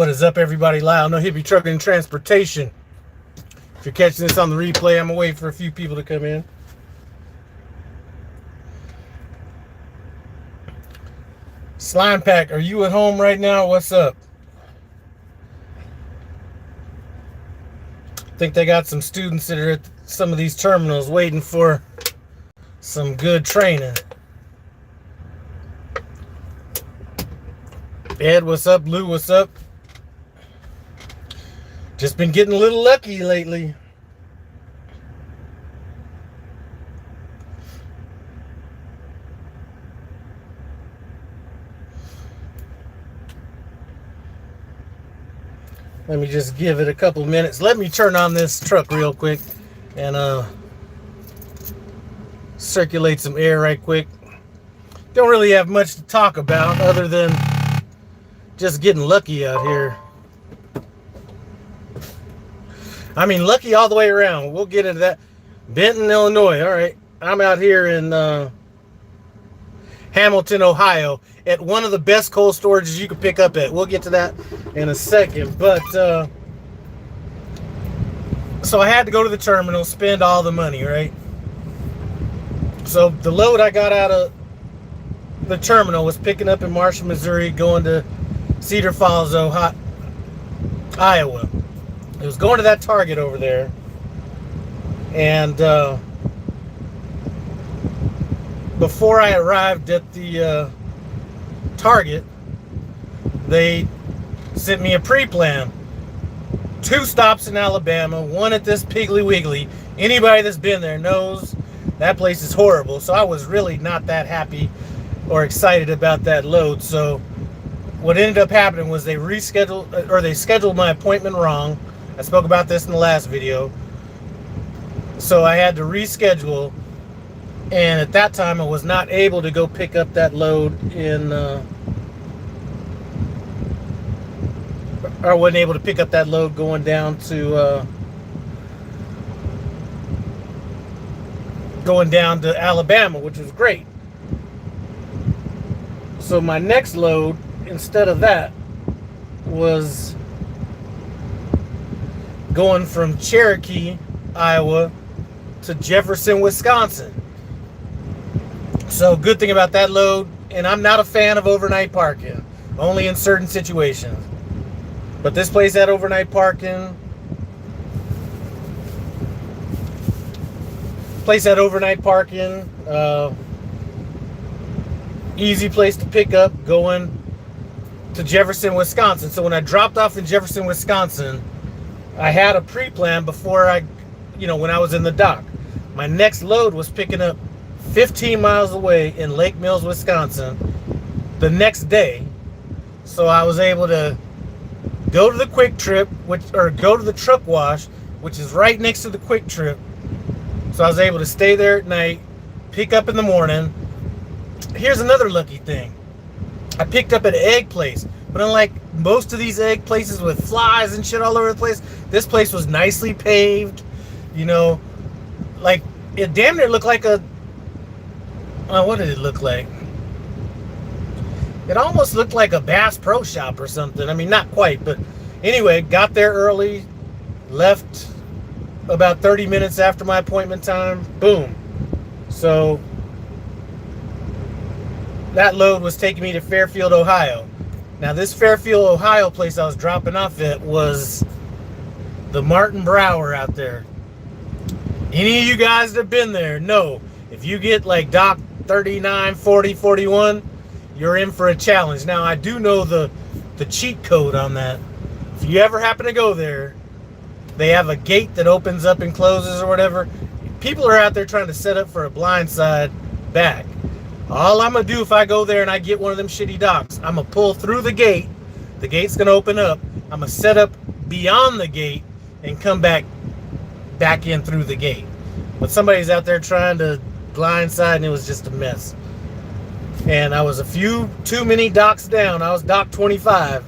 What is up, everybody? Lyle, no hippie trucking and transportation. If you're catching this on the replay, I'm gonna wait for a few people to come in. Slime Pack, are you at home right now? What's up? I think they got some students that are at some of these terminals waiting for some good training. Ed, what's up? Lou, what's up? Just been getting a little lucky lately. Let me just give it a couple minutes. Let me turn on this truck real quick and circulate some air right quick. Don't really have much to talk about other than just getting lucky out here. I mean, lucky all the way around. We'll get into that. Benton, Illinois. All right. I'm out here in Hamilton, Ohio, at one of the best cold storages you could pick up at. We'll get to that in a second. But, so I had to go to the terminal, spend all the money, right? So the load I got out of the terminal was picking up in Marshall, Missouri, going to Cedar Falls, Ohio, Iowa. It was going to that Target over there. And before I arrived at the Target, they sent me a pre-plan. 2 stops in Alabama, 1 at this Piggly Wiggly. Anybody that's been there knows that place is horrible. So I was really not that happy or excited about that load. So what ended up happening was they scheduled my appointment wrong. I spoke about this in the last video. So I had to reschedule. And at that time, I was not able to go pick up that load in... I wasn't able to pick up that load going down to... going down to Alabama, which was great. So my next load, instead of that, was going from Cherokee, Iowa, to Jefferson, Wisconsin. So good thing about that load, and I'm not a fan of overnight parking, only in certain situations. But this place had overnight parking. Easy place to pick up going to Jefferson, Wisconsin. So when I dropped off in Jefferson, Wisconsin, I had a pre-plan before when I was in the dock. My next load was picking up 15 miles away in Lake Mills, Wisconsin the next day. So I was able to go to the Quick Trip, go to the truck wash, which is right next to the Quick Trip. So I was able to stay there at night, pick up in the morning. Here's another lucky thing. I picked up at an egg place, but unlike most of these egg places with flies and shit all over the place, this place was nicely paved. Like it damn near looked like a... what did it look like? It almost looked like a Bass Pro Shop or something. I mean, not quite, but anyway, got there early, left about 30 minutes after my appointment time. Boom. So that load was taking me to Fairfield, Ohio. Now, this Fairfield, Ohio place I was dropping off at was the Martin Brower out there. Any of you guys that have been there know if you get like dock 39, 40, 41, you're in for a challenge. Now, I do know the cheat code on that. If you ever happen to go there, they have a gate that opens up and closes or whatever. People are out there trying to set up for a blindside back. All I'm going to do if I go there and I get one of them shitty docks, I'm going to pull through the gate. The gate's going to open up. I'm going to set up beyond the gate and come back in through the gate. But somebody's out there trying to blindside, and it was just a mess. And I was a few too many docks down. I was dock 25.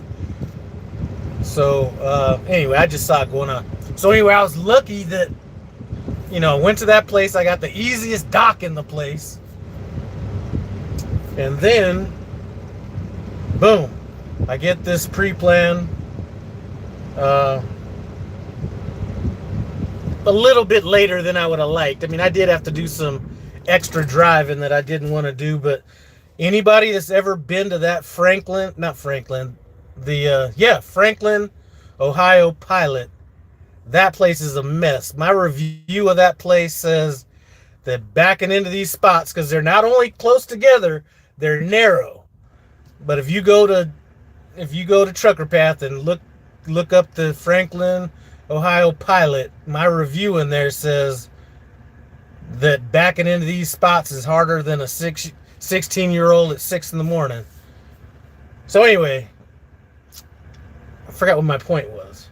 So anyway, I just saw it going on. So anyway, I was lucky that, went to that place. I got the easiest dock in the place. And then, boom, I get this pre-plan Uh, a little bit later than I would have liked. I mean, I did have to do some extra driving that I didn't want to do, but anybody that's ever been to that Franklin, Ohio pilot, that place is a mess. My review of that place says that backing into these spots, because they're not only close together, they're narrow. But if you go to Trucker Path and look up the Franklin, Ohio pilot, my review in there says that backing into these spots is harder than a 16-year-old at 6 in the morning. So anyway, I forgot what my point was.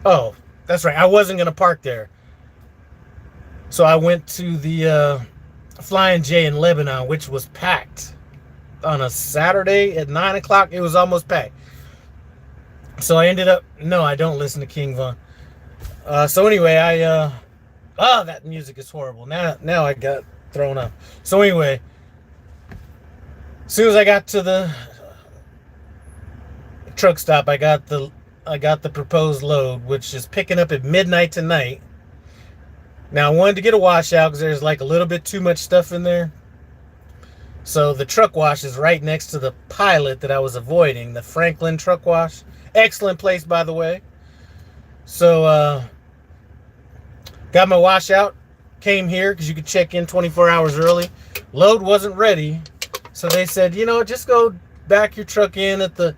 Oh, that's right. I wasn't going to park there. So I went to the Flying J in Lebanon, which was packed. On a Saturday at 9 o'clock, it was almost packed. So I ended up... No, I don't listen to King Von. So anyway, that music is horrible. Now I got thrown up. So anyway, as soon as I got to the truck stop, I got the proposed load, which is picking up at midnight tonight. Now I wanted to get a washout because there's like a little bit too much stuff in there. So the truck wash is right next to the pilot that I was avoiding, the Franklin truck wash. Excellent place, by the way. So got my washout, came here because you could check in 24 hours early. Load wasn't ready, so they said, just go back your truck in at the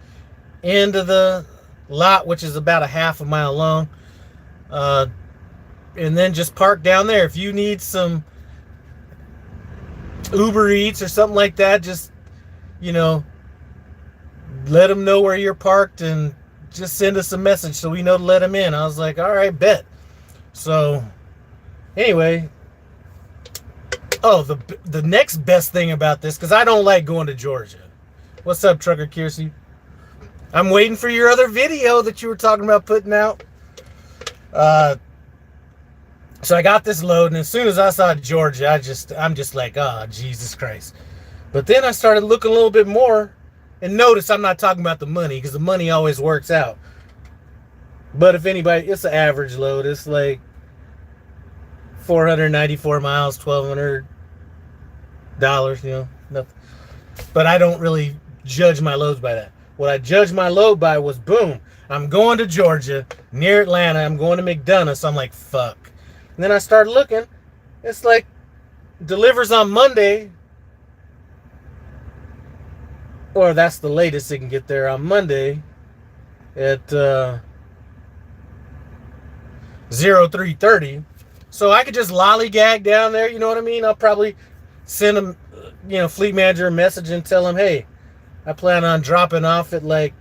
end of the lot, which is about a half a mile long, and then just park down there. If you need some Uber Eats or something like that, just let them know where you're parked and just send us a message so we know to let them in. I was like, all right, bet. So anyway, the next best thing about this, because I don't like going to Georgia. What's up, Trucker Kiersey? I'm waiting for your other video that you were talking about putting out. So I got this load, and as soon as I saw Georgia, I'm just like, oh, Jesus Christ. But then I started looking a little bit more, and notice I'm not talking about the money, because the money always works out. But if anybody, it's an average load. It's like 494 miles, $1,200, nothing. But I don't really judge my loads by that. What I judged my load by was, boom, I'm going to Georgia, near Atlanta. I'm going to McDonough. So I'm like, fuck. And then I started looking. It's like, delivers on Monday. Or that's the latest it can get there on Monday at 03:30. So I could just lollygag down there, you know what I mean? I'll probably send them, fleet manager a message and tell them, hey, I plan on dropping off at like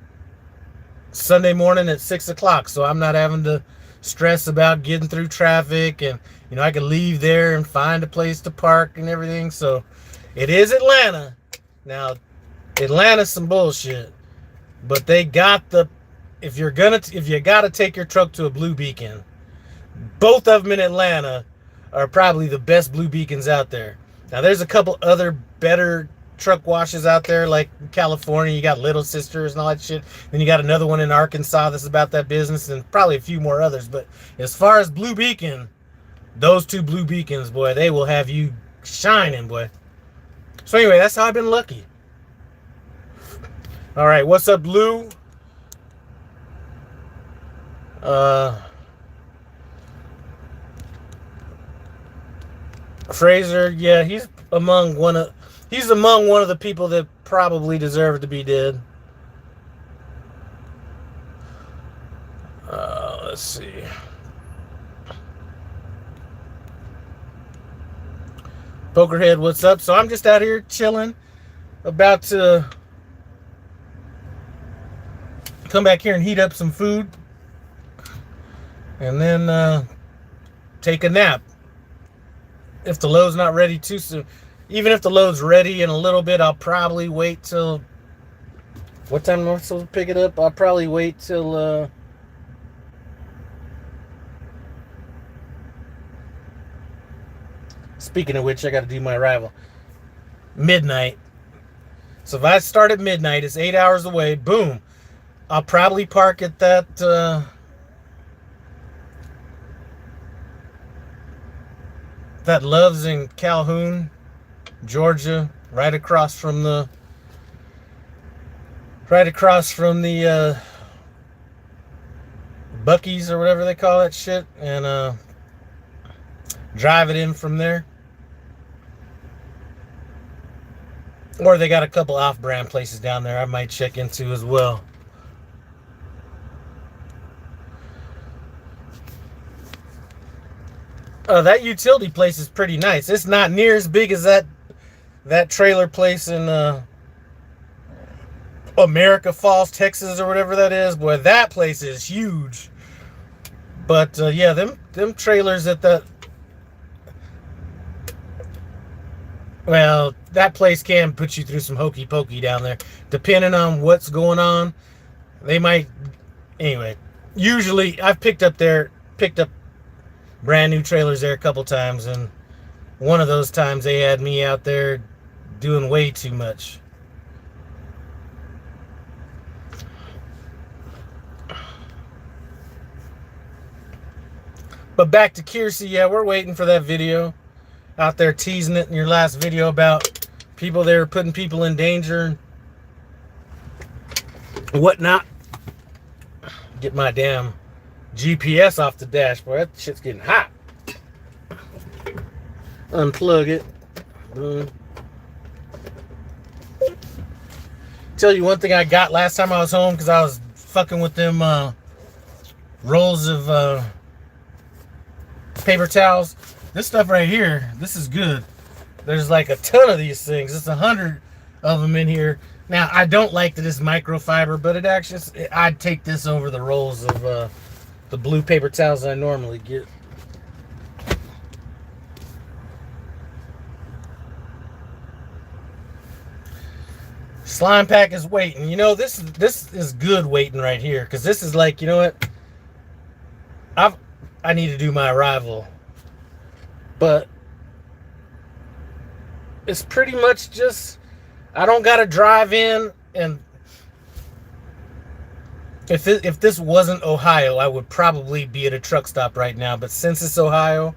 Sunday morning at 6 o'clock. So I'm not having to stress about getting through traffic, and I can leave there and find a place to park and everything. So it is Atlanta. Now, Atlanta's some bullshit, but they got if you gotta take your truck to a Blue Beacon, both of them in Atlanta are probably the best Blue Beacons out there. Now there's a couple other better truck washes out there, like in California, you got Little Sisters and all that shit. Then you got another one in Arkansas that's about that business, and probably a few more others. But as far as Blue Beacon, those two Blue Beacons, boy, they will have you shining, boy. So anyway, that's how I've been lucky. All right, what's up, Lou? Fraser, yeah, he's among one of the people that probably deserve to be dead. Let's see. Pokerhead, what's up? So I'm just out here chilling, about to come back here and heat up some food, and then take a nap. If the load's not ready too soon. Even if the load's ready in a little bit, I'll probably wait till... What time am I supposed to pick it up? I'll probably wait till... Speaking of which, I got to do my arrival. Midnight. So if I start at midnight, it's 8 hours away. Boom. I'll probably park at that Love's in Calhoun, Georgia, right across from the Buc-ee's or whatever they call that shit, and drive it in from there. Or they got a couple off-brand places down there I might check into as well. That utility place is pretty nice. It's not near as big as that trailer place in America Falls, Texas, or whatever that is. Boy, that place is huge. But yeah, them trailers at that. Well, that place can put you through some hokey pokey down there, depending on what's going on. They might. Anyway, usually I've picked up brand new trailers there a couple times, and one of those times they had me out there doing way too much. But back to Kiersey, yeah, we're waiting for that video. Out there teasing it in your last video about people there putting people in danger and whatnot. Get my damn GPS off the dashboard. That shit's getting hot. Unplug it. Boom. Tell you one thing I got last time I was home, because I was fucking with them rolls of paper towels. This stuff right here, this is good. There's like a ton of these things. It's 100 of them in here. Now, I don't like that it's microfiber, but I'd take this over the rolls of the blue paper towels I normally get. Slime pack is waiting. You know, this is good waiting right here, because this is like, you know what? I need to do my arrival. But it's pretty much just, I don't got to drive in, and if this wasn't Ohio, I would probably be at a truck stop right now. But since it's Ohio,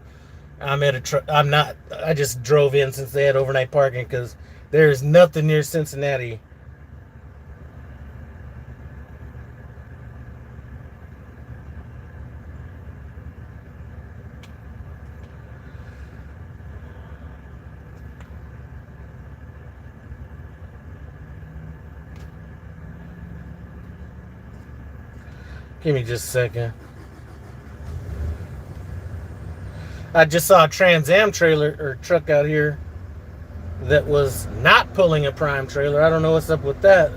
I'm not. I just drove in since they had overnight parking, because there's nothing near Cincinnati. Give me just a second. I just saw a Trans Am trailer or truck out here that was not pulling a prime trailer. I don't know what's up with that.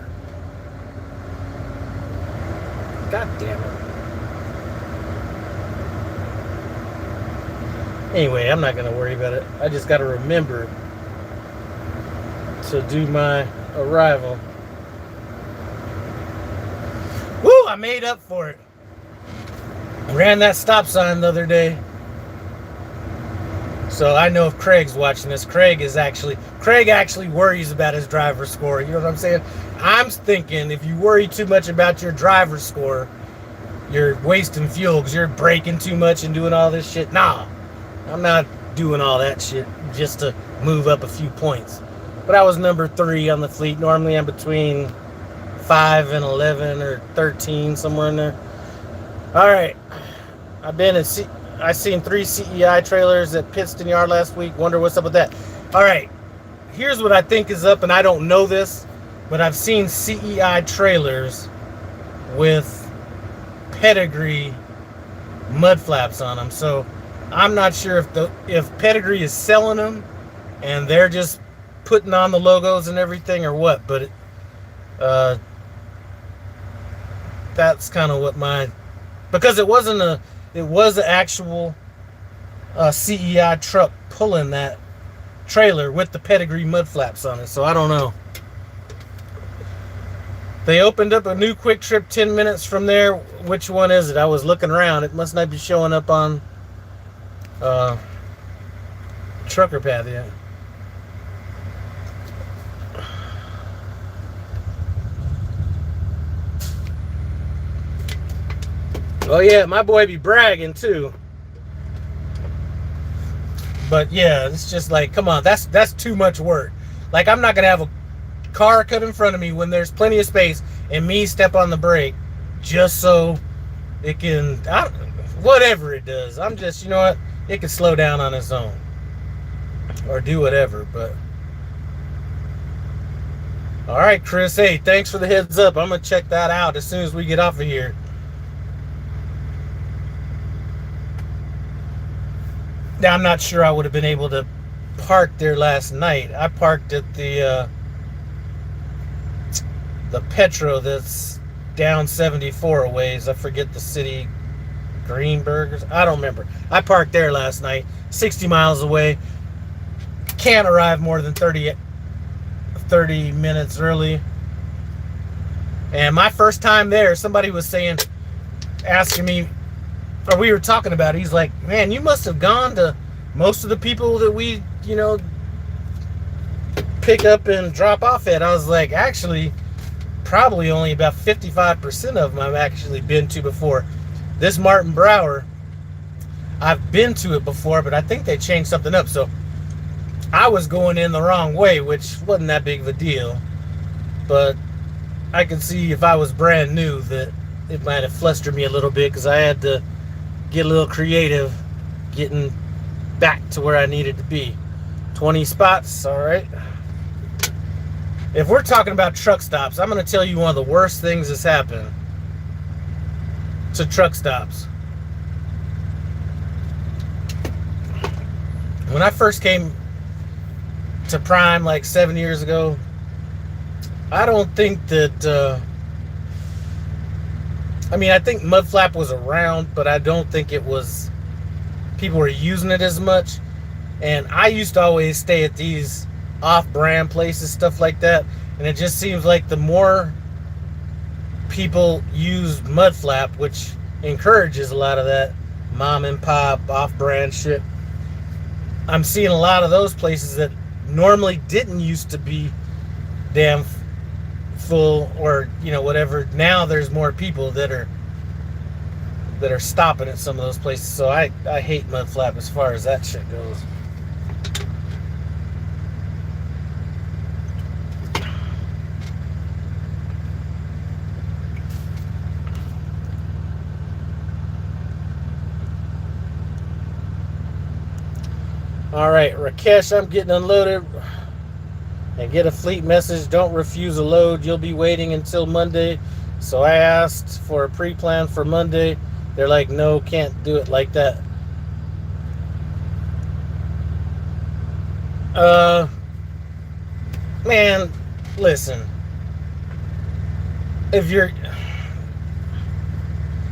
God damn it. Anyway, I'm not going to worry about it. I just got to remember to do my arrival. Woo, I made up for it. Ran that stop sign the other day. So I know if Craig's watching this, Craig actually worries about his driver's score. You know what I'm saying? I'm thinking if you worry too much about your driver's score, you're wasting fuel because you're braking too much and doing all this shit. Nah, I'm not doing all that shit just to move up a few points. But I was number 3 on the fleet. Normally I'm between 5 and 11 or 13, somewhere in there. All right, I seen 3 CEI trailers at Pittston Yard last week. Wonder what's up with that. All right, here's what I think is up, and I don't know this, but I've seen CEI trailers with Pedigree mud flaps on them. So I'm not sure if Pedigree is selling them and they're just putting on the logos and everything or what. But that's kind of what because it was an actual CEI truck pulling that trailer with the Pedigree mud flaps on it. So I don't know. They opened up a new Quick Trip 10 minutes from there. Which one is it? I was looking around. It must not be showing up on Trucker Path yet. Oh yeah, my boy be bragging too. But yeah, it's just like, come on, that's too much work. Like, I'm not gonna have a car cut in front of me when there's plenty of space and me step on the brake just so it can, whatever it does. I'm just, you know what, it can slow down on its own or do whatever. But all right, Chris, hey, thanks for the heads up. I'm gonna check that out as soon as we get off of here. Now, I'm not sure I would have been able to park there last night. I parked at the Petro that's down 74 a ways. I forget the city, Greenberg. I don't remember. I parked there last night, 60 miles away. Can't arrive more than 30 minutes early. And my first time there, somebody was asking me, or we were talking about it. He's like, man, you must have gone to most of the people that we, pick up and drop off at. I was like, actually, probably only about 55% of them I've actually been to before. This Martin Brower, I've been to it before, but I think they changed something up. So I was going in the wrong way, which wasn't that big of a deal. But I could see if I was brand new that it might have flustered me a little bit, because I had to get a little creative getting back to where I needed to be. 20 spots, all right. If we're talking about truck stops, I'm going to tell you one of the worst things that's happened to truck stops. When I first came to Prime like 7 years ago, I don't think that I think mud flap was around, but I don't think it was, people were using it as much. And I used to always stay at these off-brand places, stuff like that. And it just seems like the more people use mud flap, which encourages a lot of that mom and pop off-brand shit, I'm seeing a lot of those places that normally didn't used to be damn full, or whatever. Now there's more people that are stopping at some of those places. So I hate mud flap as far as that shit goes. All right, Rakesh, I'm getting unloaded. And get a fleet message, don't refuse a load, you'll be waiting until Monday. So I asked for a pre-plan for Monday. They're like, no, can't do it like that. Man, listen.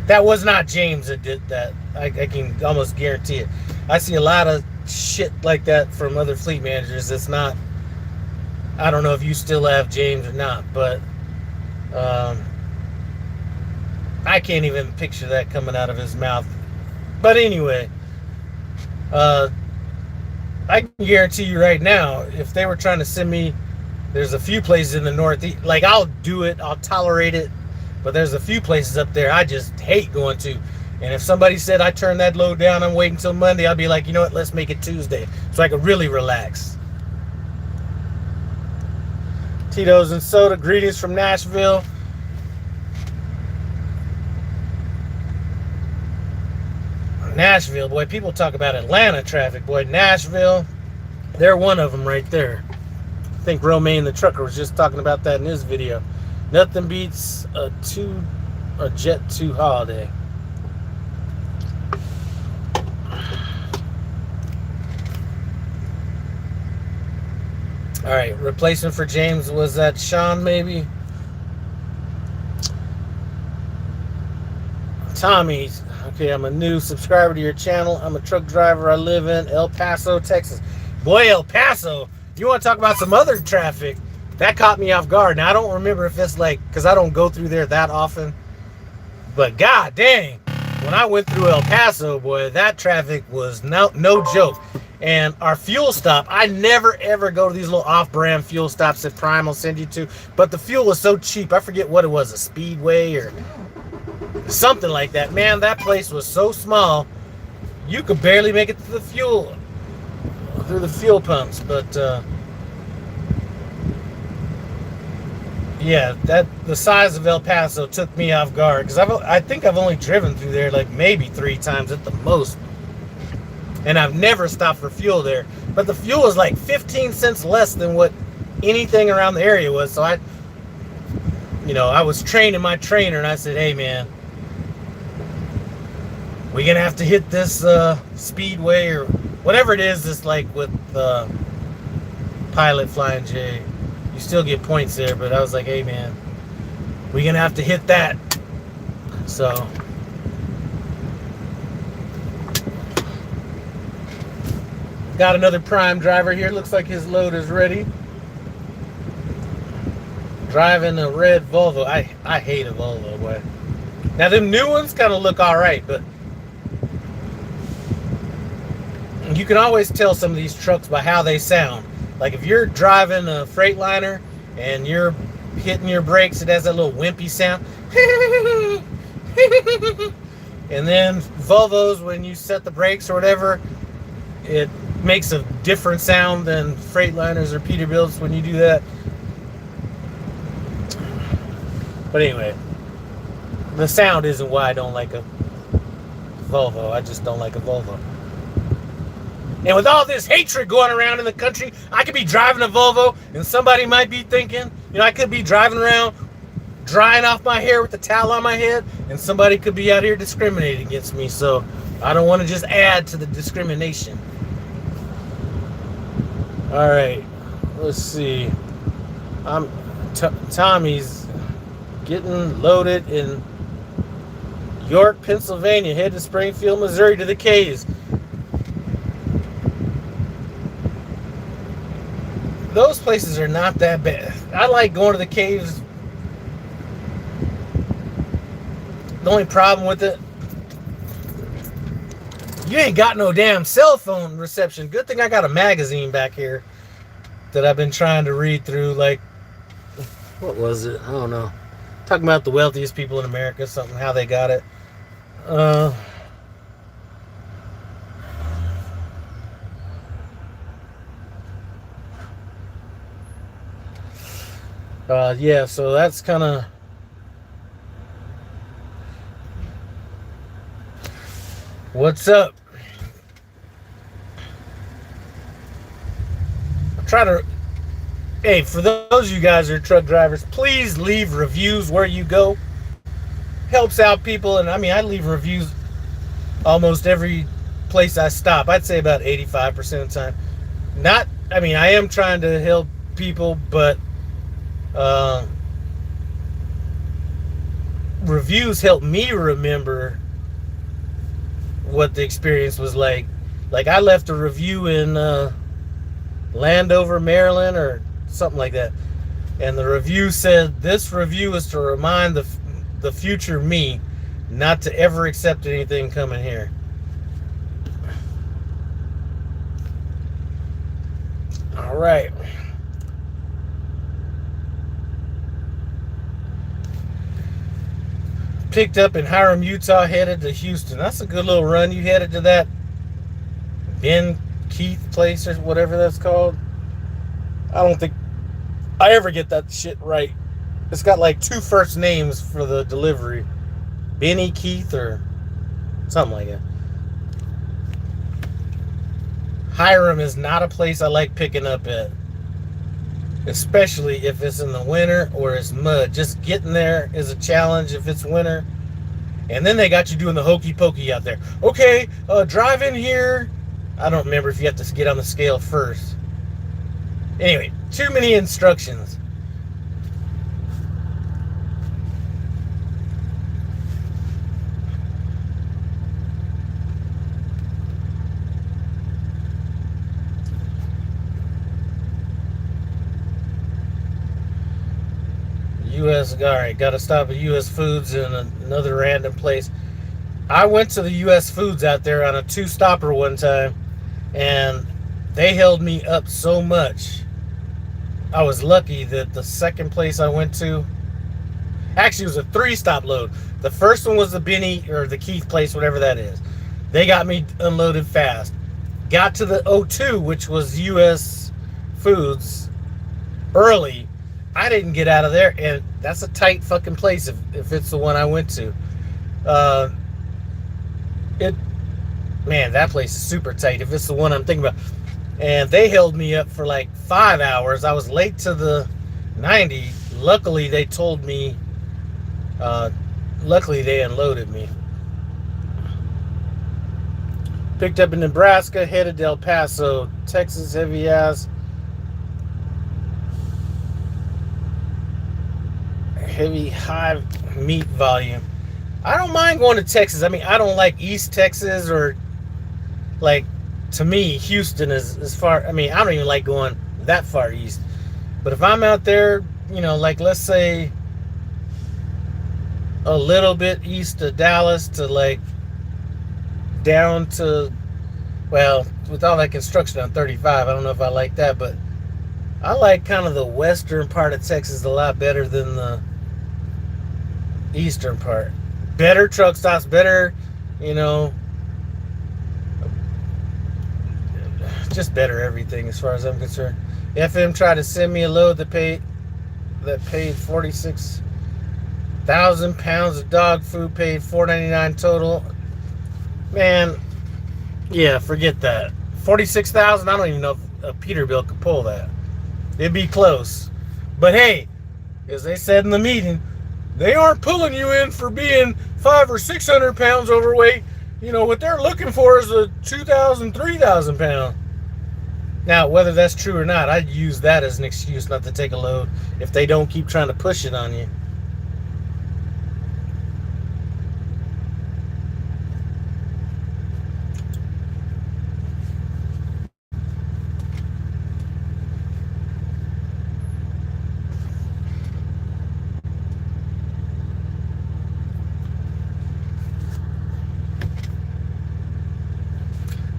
That was not James that did that. I can almost guarantee it. I see a lot of shit like that from other fleet managers. It's not, I don't know if you still have James or not, but I can't even picture that coming out of his mouth. But anyway, I can guarantee you right now, if they were trying to send me, there's a few places in the Northeast, like I'll do it, I'll tolerate it, but there's a few places up there I just hate going to. And if somebody said I turn that load down, I'm waiting until Monday, I'll be like, you know what, let's make it Tuesday so I can really relax. Tito's and Soda, greetings from Nashville. Nashville, boy, people talk about Atlanta traffic, boy. Nashville, they're one of them right there. I think Romaine the trucker was just talking about that in his video. Nothing beats a Jet 2 holiday. All right, replacement for James, was that Sean maybe? Tommy, okay, I'm a new subscriber to your channel. I'm a truck driver. I live in El Paso, Texas. Boy, El Paso, you want to talk about some other traffic? That caught me off guard. Now, I don't remember if it's like, because I don't go through there that often. But god dang, when I went through El Paso, boy, that traffic was no joke. And our fuel stop, I never ever go to these little off-brand fuel stops that Prime will send you to. But the fuel was so cheap. I forget what it was, a Speedway or something like that. Man, that place was so small, you could barely make it to the fuel, through the fuel pumps. But yeah, the size of El Paso took me off guard, because I think I've only driven through there like maybe 3 times at the most, and I've never stopped for fuel there. But the fuel was like 15 cents less than what anything around the area was. So I was training my trainer, and I said, hey man, we're gonna have to hit this speedway or whatever it is. It's like with Pilot Flying J, you still get points there, but I was like, hey man, we're gonna have to hit that. So got another prime driver here. Looks like his load is ready. Driving a red Volvo. I hate a Volvo, boy. Now them new ones kind of look all right, but you can always tell some of these trucks by how they sound. Like if you're driving a Freightliner and you're hitting your brakes, it has that little wimpy sound. And then Volvos, when you set the brakes or whatever, it makes a different sound than Freightliners or Peterbilts when you do that. But anyway, the sound isn't why I don't like a Volvo. I just don't like a Volvo. And with all this hatred going around in the country, I could be driving a Volvo and somebody might be thinking, I could be driving around drying off my hair with the towel on my head, and somebody could be out here discriminating against me. So I don't want to just add to the discrimination. All right, let's see. Tommy's getting loaded in York, Pennsylvania, head to Springfield, Missouri to the K's. Those places are not that bad. I like going to the caves. The only problem with it, you ain't got no damn cell phone reception. Good thing I got a magazine back here that I've been trying to read through. Like, what was it? I don't know. Talking about the wealthiest people in America, something, how they got it. Yeah, so that's kind of what's up. Hey, for those of you guys who are truck drivers, please leave reviews where you go. Helps out people, and I leave reviews almost every place I stop. I'd say about 85% of the time. I am trying to help people, but reviews help me remember what the experience was like. Like, I left a review in Landover, Maryland, or something like that, and the review said, this review is to remind the future me not to ever accept anything coming here. All right. Picked up in Hiram, Utah, headed to Houston. That's a good little run. You headed to that Ben Keith place or whatever that's called. I don't think I ever get that shit right. It's got like 2 first names for the delivery. Benny Keith or something like that. Hiram is not a place I like picking up at. Especially if it's in the winter or it's mud. Just getting there is a challenge if it's winter. And then they got you doing the hokey pokey out there. Okay, drive in here. I don't remember if you have to get on the scale first. Anyway, too many instructions. Alright, gotta stop at U.S. Foods in another random place. I went to the U.S. Foods out there on a 2-stopper one time, and they held me up so much. I was lucky that the second place I went to, Actually, it was a 3-stop load. The first one was the Benny or the Keith place, whatever that is. They got me unloaded fast. Got to the O2, which was U.S. Foods, early. I didn't get out of there, and that's a tight fucking place if it's the one I went to. Man, that place is super tight if it's the one I'm thinking about. And they held me up for like 5 hours. I was late to the 90. Luckily, they told me, luckily they unloaded me. Picked up in Nebraska, headed to El Paso, Texas, heavy ass. Heavy, high meat volume. I don't mind going to Texas. I mean, I don't like East Texas or like, to me, Houston is as far. I mean, I don't even like going that far east. But if I'm out there, you know, like let's say a little bit east of Dallas to like down to, well, with all that construction on 35, I don't know if I like that, but I like kind of the western part of Texas a lot better than the eastern part. Better truck stops, better, you know, just better everything as far as I'm concerned. FM tried to send me a load that paid 46,000 pounds of dog food, paid $4.99 total. Man, yeah, forget that. 46,000. I don't even know if a Peterbilt could pull that. It'd be close, but hey, as they said in the meeting, they aren't pulling you in for being 500 or 600 pounds overweight. You know what they're looking for is a 2,000, 3,000 pound. Now, whether that's true or not, I'd use that as an excuse not to take a load if they don't keep trying to push it on you.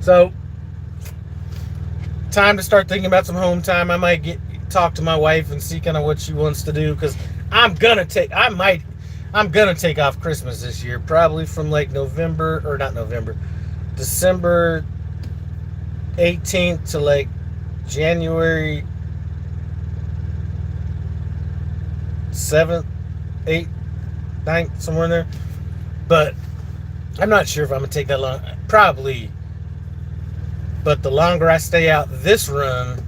So, time to start thinking about some home time. I might talk to my wife and see kind of what she wants to do, because I'm gonna take off Christmas this year, probably from like December 18th to like January 7th, 8th, 9th, somewhere in there. But I'm not sure if I'm gonna take that long. Probably. But the longer I stay out this run,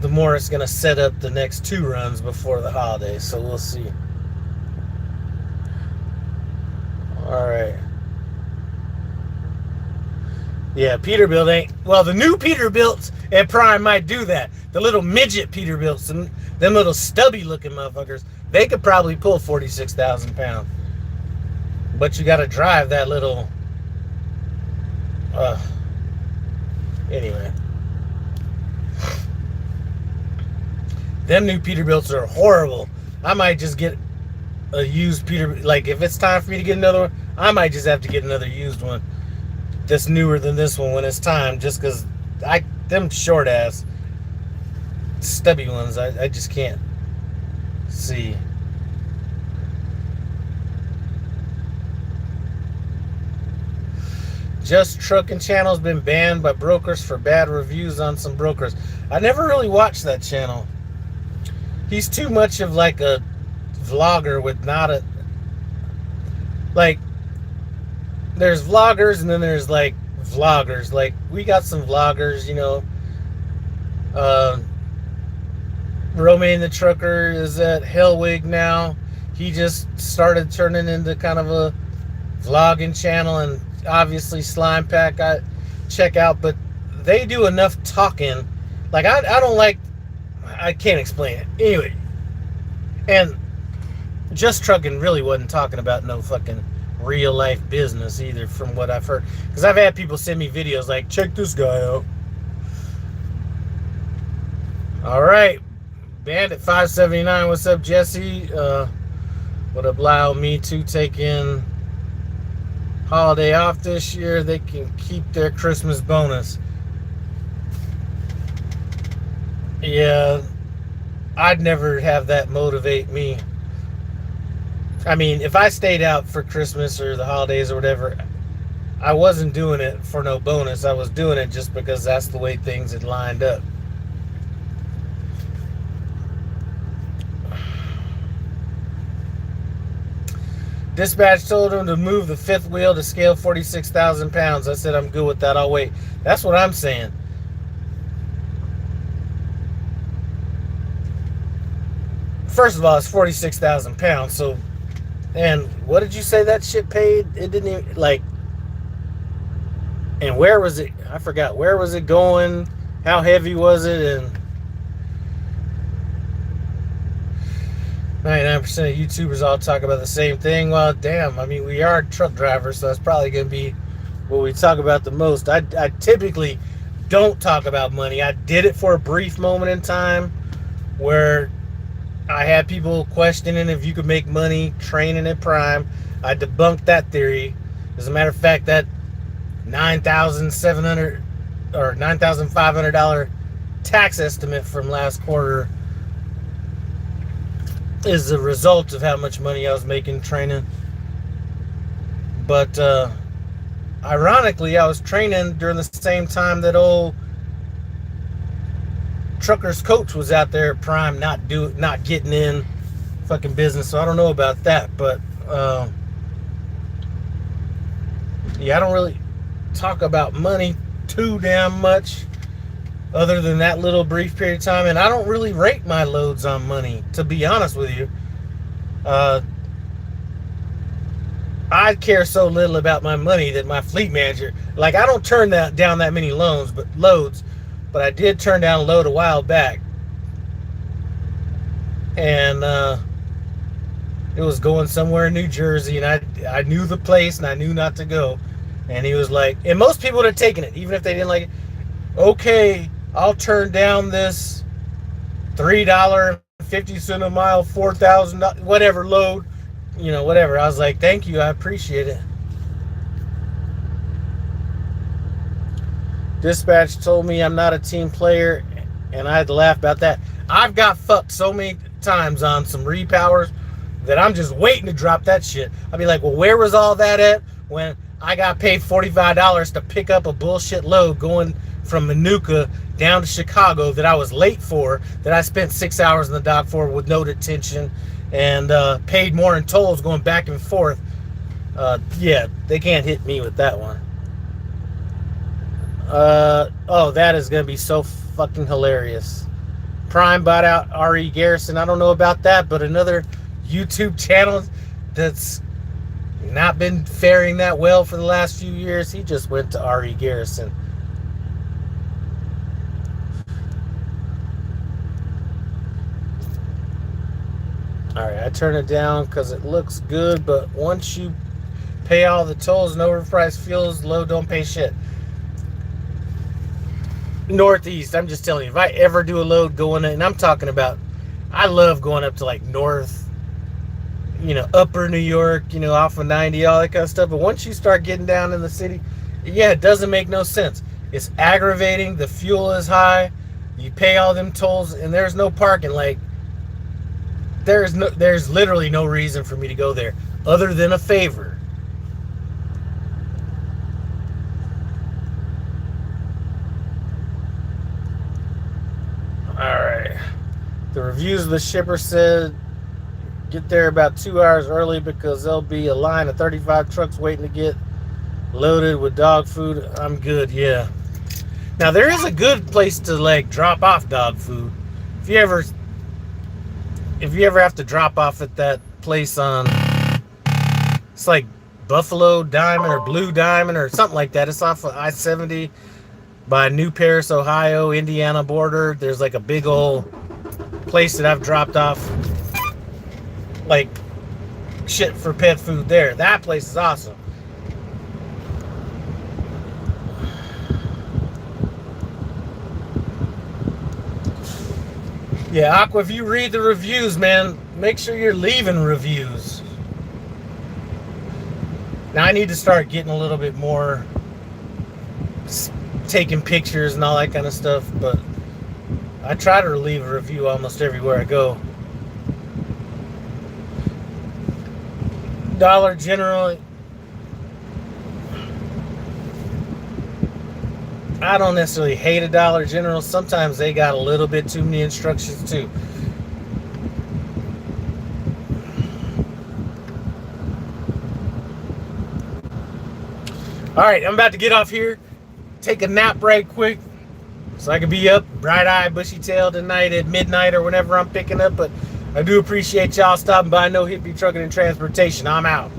the more it's going to set up the next 2 runs before the holidays. So we'll see. All right. Yeah, Peterbilt ain't... Well, the new Peterbilts at Prime might do that. The little midget Peterbilts, and them little stubby looking motherfuckers, they could probably pull 46,000 pounds. But you got to drive that little... Anyway, them new Peterbilts are horrible. I might just get a used Peterbilt. Like, if it's time for me to get another one, I might just have to get another used one that's newer than this one when it's time, just because them short ass stubby ones, I just can't see. Just Trucking Channel's been banned by brokers for bad reviews on some brokers. I never really watched that channel. He's too much of like a vlogger with not a... Like, there's vloggers and then there's like vloggers. Like, we got some vloggers, you know. Romaine the Trucker is at Hellwig now. He just started turning into kind of a vlogging channel, and obviously Slime Pack I check out, but they do enough talking. Like, I don't like... I can't explain it. Anyway, and Just Trucking really wasn't talking about no fucking real life business either, from what I've heard. Because I've had people send me videos like, check this guy out. Alright, Bandit 579, what's up, Jesse? Would allow me to take in holiday off this year. They can keep their Christmas bonus. Yeah, I'd never have that motivate me. I mean, if I stayed out for Christmas or the holidays or whatever, I wasn't doing it for no bonus. I was doing it just because that's the way things had lined up. Dispatch told him to move the fifth wheel to scale 46,000 pounds. I said, I'm good with that. I'll wait. That's what I'm saying. First of all, it's 46,000 pounds. So, and what did you say that shit paid? It didn't even, like, and where was it? I forgot. Where was it going? How heavy was it? And 99% of YouTubers all talk about the same thing. Well, damn, I mean, we are truck drivers, so that's probably going to be what we talk about the most. I typically don't talk about money. I did it for a brief moment in time where I had people questioning if you could make money training at Prime. I debunked that theory. As a matter of fact, that $9,700 or $9,500 tax estimate from last quarter is the result of how much money I was making training. But ironically, I was training during the same time that old Trucker's coach was out there at Prime, not getting in fucking business. So I don't know about that, but yeah, I don't really talk about money too damn much, other than that little brief period of time. And I don't really rate my loads on money, to be honest with you. I care so little about my money that my fleet manager, like, I don't turn down that many loads, but I did turn down a load a while back, and it was going somewhere in New Jersey, and I knew the place and I knew not to go. And he was like, and most people would have taken it even if they didn't like it. Okay, I'll turn down this $3.50 a mile, $4,000 whatever load, you know, whatever. I was like, thank you, I appreciate it. Dispatch told me I'm not a team player, and I had to laugh about that. I've got fucked so many times on some repowers that I'm just waiting to drop that shit. I'll be like, well, where was all that at when I got paid $45 to pick up a bullshit load going from Manuka down to Chicago that I was late for, that I spent 6 hours in the dock for with no detention, and paid more in tolls going back and forth. Yeah, they can't hit me with that one. Oh, that is going to be so fucking hilarious. Prime bought out R.E. Garrison. I don't know about that, but another YouTube channel that's not been faring that well for the last few years, he just went to R.E. Garrison. Alright, I turn it down because it looks good, but once you pay all the tolls and overpriced fuels, low don't pay shit. Northeast, I'm just telling you, if I ever do a load going in, and I'm talking about, I love going up to like north, you know, upper New York, you know, off of 90, all that kind of stuff. But once you start getting down in the city, yeah, it doesn't make no sense. It's aggravating. The fuel is high. You pay all them tolls, and there's no parking. Like, there's literally no reason for me to go there other than a favor. Alright. The reviews of the shipper said get there about 2 hours early because there'll be a line of 35 trucks waiting to get loaded with dog food. I'm good, yeah. Now, there is a good place to, like, drop off dog food. If you ever have to drop off at that place on, it's like Buffalo Diamond or Blue Diamond or something like that. It's off of I-70 by New Paris, Ohio, Indiana border. There's like a big old place that I've dropped off like shit for pet food there. That place is awesome. Yeah, Aqua, if you read the reviews, man, make sure you're leaving reviews. Now, I need to start getting a little bit more taking pictures and all that kind of stuff, but I try to leave a review almost everywhere I go. Dollar General, I don't necessarily hate a Dollar General. Sometimes they got a little bit too many instructions too. All right, I'm about to get off here, take a nap right quick, so I can be up bright-eyed, bushy-tailed tonight at midnight or whenever I'm picking up. But I do appreciate y'all stopping by. No Hippie Trucking and Transportation. I'm out.